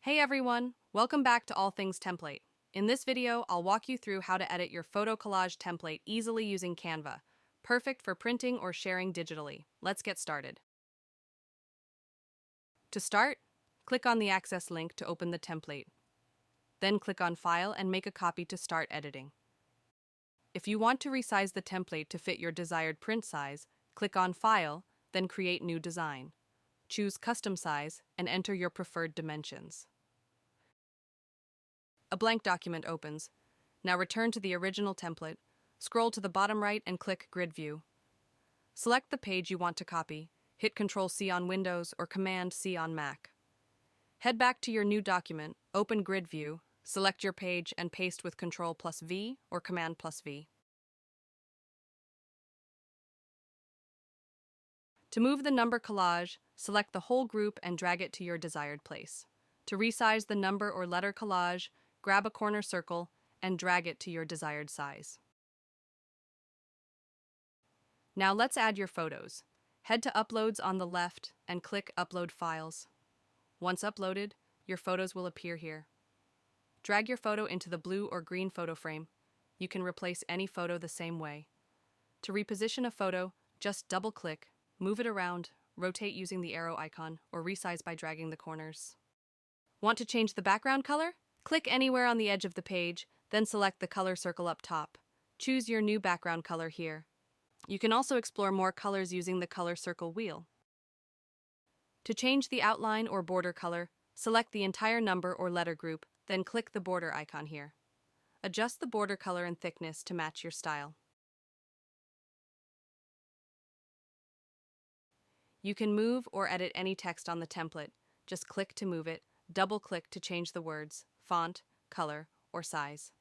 Hey everyone, welcome back to All Things Template. In this video, I'll walk you through how to edit your photo collage template easily using Canva. Perfect for printing or sharing digitally. Let's get started. To start, click on the Access link to open the template. Then click on File and make a copy to start editing. If you want to resize the template to fit your desired print size, click on File, then Create New Design. Choose Custom Size and enter your preferred dimensions. A blank document opens. Now return to the original template, scroll to the bottom right and click Grid View. Select the page you want to copy, hit Ctrl-C on Windows or Command-C on Mac. Head back to your new document, open Grid View, select your page and paste with Ctrl+V or Command+V. To move the number collage, select the whole group and drag it to your desired place. To resize the number or letter collage, grab a corner circle and drag it to your desired size. Now let's add your photos. Head to Uploads on the left and click Upload Files. Once uploaded, your photos will appear here. Drag your photo into the blue or green photo frame. You can replace any photo the same way. To reposition a photo, just double-click, move it around, rotate using the arrow icon, or resize by dragging the corners. Want to change the background color? Click anywhere on the edge of the page, then select the color circle up top. Choose your new background color here. You can also explore more colors using the color circle wheel. To change the outline or border color, select the entire number or letter group, then click the border icon here. Adjust the border color and thickness to match your style. You can move or edit any text on the template. Just click to move it, double-click to change the words, font, color, or size.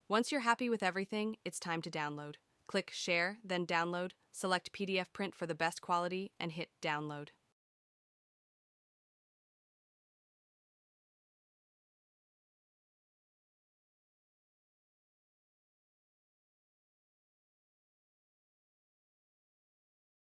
Once you're happy with everything, it's time to download. Click Share, then Download, select PDF Print for the best quality, and hit Download.